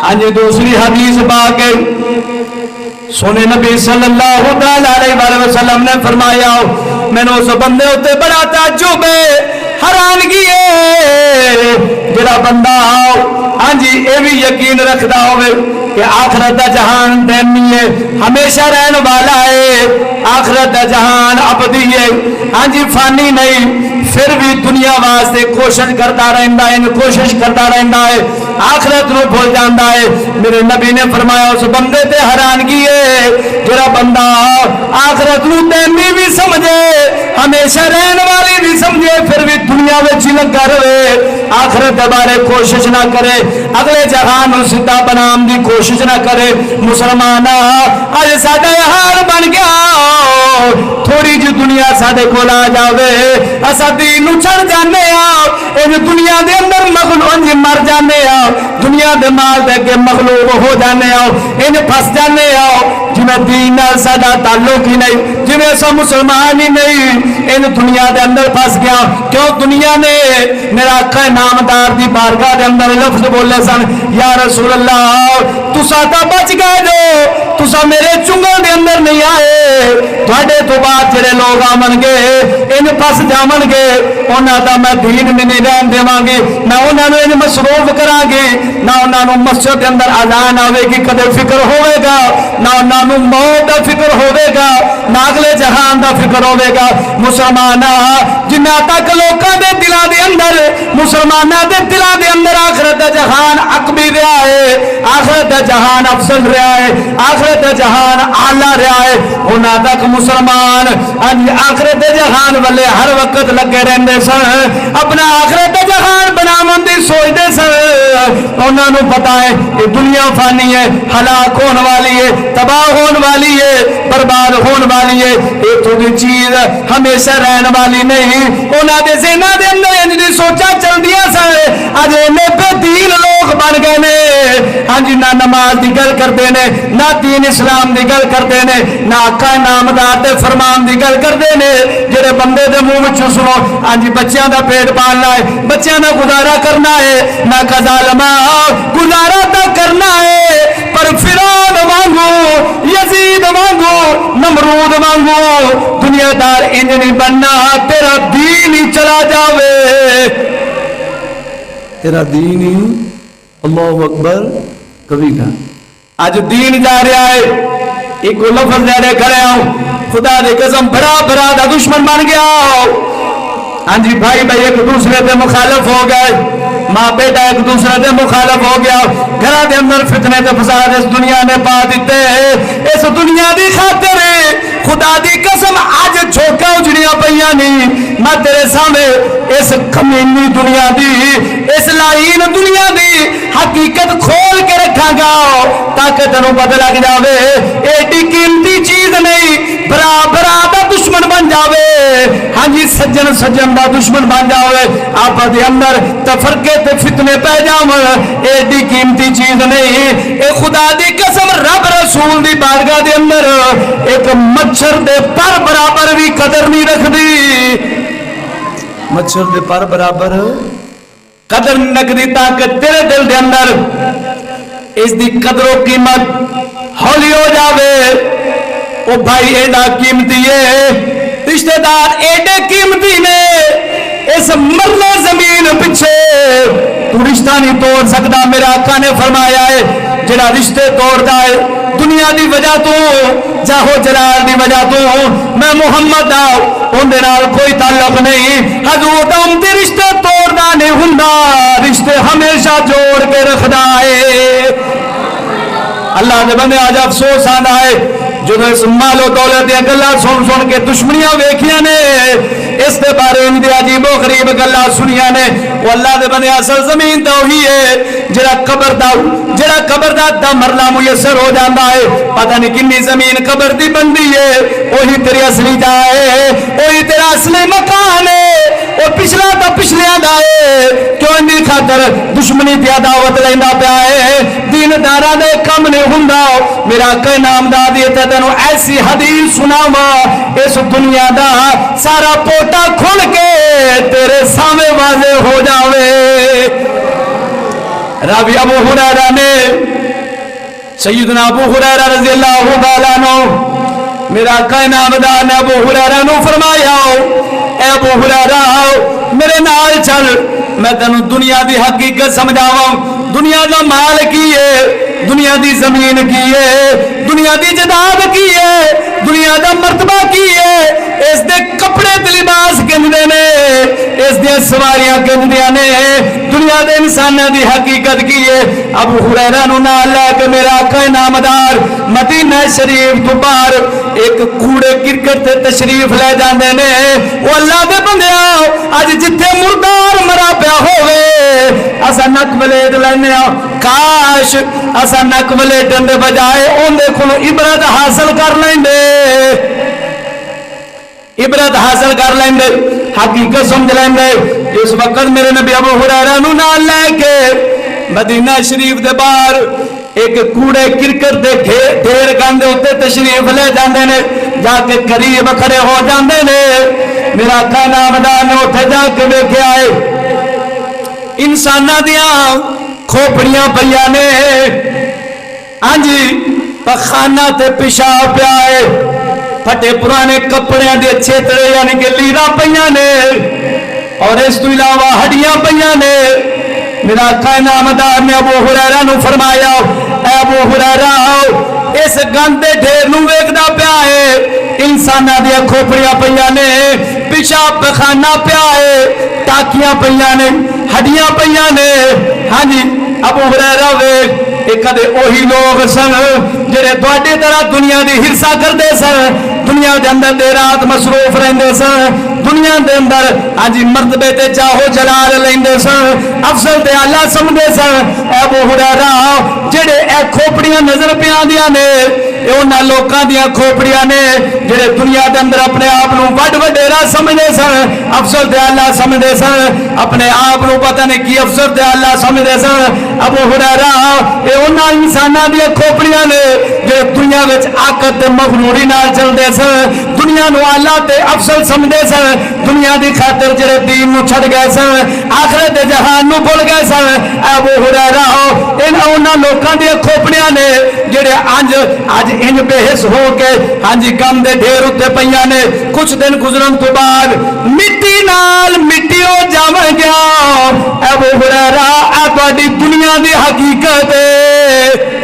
آج دوسری حدیث پاک سونے نبی صلی اللہ علیہ وسلم نے فرمایا میں نے اس بندے ہوتے بڑا تعجب ہے حیرانگی ہے جڑا بندہ ہاں جی یہ بھی یقین رکھدا ہوئے کہ آخرت دا جہان دینی ہے ہمیشہ رہن والا ہے آخرت دا جہان ابدی ہے ہاں جی فانی نہیں پھر بھی دنیا واسطے کوشش کرتا رہندا ہے کوشش کرتا رہندا ہے آخرت نو بھول جاندا ہے میرے نبی نے فرمایا اس بندے تے حیرانگی ہے جڑا بندہ آخرت نو دینی بھی سمجھے ہمیشہ رہن والی بھی سمجھے پھر بھی دنیا وچ لگا رہے آخرت دے بارے کوشش نہ کرے اگلے جہان نو سیدھا بنام دی کوشش نہ کرے مسلمان اج ساڈا حال بن گیا تھوڑی جی دنیا ساڈے کول آ جاوے اساں دین نو چھڑ جانے ان دنیا دے اندر مغلوب مر جانے دنیا دے مال دے کے مغلوب ہو جانے ان پھس جانے جویں دین نال ساڈا تعلق ہی نہیں جویں سا مسلمان ہی نہیں ان دنیا دے اندر پھس گیا کیوں دنیا نے میرا آقا نامدار دی بارگاہ دے اندر لفظ بولے سن یا رسول اللہ تسا تا بچ گئے جو تسا میرے چنگل دے اندر نہیں آئے تھوڑے تو بعد جڑے لوگ آمن گے ان پھس جاون گے انہاں دا میں دین میں نہیں رہن دیواں گی نہ انہاں نوں مصروف کراں گی نہ انہاں نوں مسجد دے اندر اذان آوے گی کدے فکر ہوے گا نہ انہاں نوں موت دا فکر ہوے گا نہ اگلے جہان دا فکر ہوے گا مسلماناں جنہ تک لوکاں دے دلاں دے اندر مسلماناں دے دلاں دے اندر آخرت دا جہان اکبر رہا ہے آخرت دا جہان افضل رہا ہے آخرت دا جہان اعلی رہا ہے انہاں تک مسلمان آخرت دا جہان والے ہر وقت لگے رہندے سن اپنا آخرت دا جہان بناون دی سوچدے سن انہاں نوں پتہ ہے کہ دنیا فانی ہے ہلاک ہون والی ہے تباہ ہون والی ہے برباد ہون والی ہے یہ تو دی چیز ہمیشہ رہن والی نہیں انہاں دے ذہناں دے اندر انج دی سوچاں چلدیاں سن اج نے بے دین لوگ بن گئے نے ہاں جی نہ نماز دی گل کردے نے نہ دین اسلام دی گل کردے نے نہ آقا نامدار دے فرمان دی گل کردے نے جڑے بندے دے منہ وچوں سنو ہاں جی بچیاں دا پیٹ پالنا ہے بچیاں دا گزارا کرنا ہے نہ ظالما گزارا تا کرنا ہے پر فرعون وانگو یزید وانگو نمرود وانگو دنیا دار انج نہیں بننا تیرا دین ہی چلا جاوے تیرا دین ہی اللہ اکبر کبھی کا آج دین جا رہا ہے ایک لفظ دے رہے کھڑے ہوں خدا دے قسم بڑا بڑا دا دشمن بن گیا ہاں جی بھائی بھائی ایک دوسرے دے مخالف ہو گئے ماں بیٹا ایک دوسرے دے مخالف ہو گیا گھراں دے اندر فتنے تے فساد اس دنیا نے پا دیتے اس دنیا دی خاطر خدا دی قسم اج جھوکا اجڑیاں پیاں نہیں میں تیرے سامنے اس کمینی دنیا دی اس لائن دنیا دی حقیقت کھول کے رکھاں گا تاکہ تینوں پتہ لگ جاوے ایڈی قیمتی چیز نہیں برابر دا دشمن بن جاوے ہاں جی سجن سجن دا دشمن بن جاوے آپ دے اندر تفرقے تے فتنے پہ جاون ایڈی قیمتی چیز نہیں اے خدا دی قسم رب رسول دی بارگاہ دے اندر ایک مچھر دے پر برابر بھی قدر نہیں رکھ دی مچھر دے پر برابر قدر نہیں رکھ دی تاکہ تیرے دل دے اندر اس دی قدر و قیمت ہولی ہو جاوے او بھائی ایڈا قیمتی ہے رشتہ دار ایڈے قیمتی نے اس مرنے زمین پچھے تو رشتہ نہیں توڑ سکتا میرا آقا نے فرمایا ہے جڑا رشتے توڑتا ہے دنیا دی وجہ تو جاہو جلال دی وجہ تو میں محمد ان دے نال کوئی تعلق نہیں حضور ہم دے رشتے توڑنا نہیں ہوندا رشتے ہمیشہ جوڑ کے رکھدا ہے اللہ دے بندے آج افسوس آنا ہے جو اس مال و دولت دیا گلا سن سن کے دشمنیاں ویکھیاں نے اس دے بارے ان دے عجیب و غریب گلا سنیاں نے وہ اللہ دے بندے اصل زمین تو ہی ہے جڑا قبر دا مرنا میسر ہو جاتا ہے پتہ نہیں کنی زمین قبر دی بندی ہے وہی تیری اصلی جا ہے وہی تیرا اصلی مکان ہے وہ پچھلا تو پچھلیا دا ہے کیوں ان خاطر دشمنی دیا دعوت لینا پیا ہے دین دارا دے کم نہیں ہوندا میرا کوئی نام دا دیتا تینوں ایسی حدیث سناوا اس دنیا دا سارا پوٹا کھل کے تیرے سامنے واضح ہو جاوے راوی ابو ہریرہ نے سیدنا ابو ہریرہ رضی اللہ تعالیٰ عنہ میرا آقا نامدار نے ابو ہریرہ نو فرمایا اے ابو ہریرہ میرے نال چل میں تینوں دنیا دی حقیقت سمجھاواں دنیا دا مال کی ہے دنیا دی زمین کی ہے دنیا دی جداد کی ہے دنیا دا مرتبہ کی ہے اس دے کپڑے تے لباس کندے نے اس دے سواریاں کندیاں نے دنیا دے انساناں دی حقیقت کی ہے ابو ہریرہ نو نال لے کے میرا آقا نامدار مدینہ شریف تو باہر ایک کوڑے کرکٹ تے تشریف لے جاندے نے او اللہ دے بندیاں اج جتھے مردار مرا پیا ہوے اسا نک ولیٹ لینے کاش اسا نک ولیٹن دے بجائے اون دے کولوں عبرت حاصل کر لیندے عبرت حاصل کر لیندے حقیقت سمجھ لیندے اس وقت میرے نبی ابو ہریرہ نو نال لے کے مدینہ شریف دے باہر ایک کوڑے کرکٹ دے ڈھیر گندے اوتے تشریف لے جاندے نے جا کے قریب کھڑے ہو جاندے نے میرا آقا نامدار نے اوتھے جا کے ویکھیا ہے انساناں دیاں کھوپڑیاں پیاں نے ہاں جی پخانہ تے پیشاب پیا ہے پھٹے پرانے کپڑے دے چھیتڑے یعنی کہ لیڑا پیاں نے اور اس تو علاوہ ہڈیاں پیاں نے میرا آقا نامدار نے ابو ہریرہ نو فرمایا اے ابو ہریرہ اس گندے ڈھیر نو ویکھدا پیا ہے انساناں دی کھوپڑیاں پیاں نے پیشاب پخانہ پیا ہے ٹاکیاں پیاں نے ہڈیاں پیاں نے ہاں جی ابو ہریرہ ویکھ کدے وہی لوگ سن جڑے تواڈے طرح دنیا دی ہرسا کردے سن دنیا دے اندر دے رات مصروف رہندے سن دنیا دے اندر ہاں جی مرتبے تے چاہو جلال لیندے سن افضل تے اعلیٰ سمجھدے سن اے ابو ہریرہ جڑے اے کھوپڑیاں نظر پیاں دیاں نے اے انہاں لوکاں دیاں کھوپڑیاں نے جڑے دنیا دے اندر اپنے آپ نو وڈ وڈیرا سمجھدے سن افضل تے اعلیٰ سمجھدے سن اپنے آپ نو پتہ نہیں کی افضل تے اعلیٰ سمجھدے سن ابو ہریرہ اے انہاں انساناں دی کھوپڑیاں نے جو دنیا وچ عقل تے مغروری نال چلدے سن دنیا نو اعلیٰ تے افضل سمجھدے سن دنیا دی خاطر جڑے دین نو چھڈ گئے سن آخرت تے جہان نو بھول گئے سن ابو ہریرہ انہاں لوکاں دی کھوپڑیاں نے جڑے اج انج بے حس ہو کے ہاں جی غم دے ڈھیر اُتے پیاں نے کچھ دن گزرن تو بعد مٹی نال مٹی ہو جاویں گیا ابو ہریرہ اے تہاڈی دنیا دی حقیقت ہے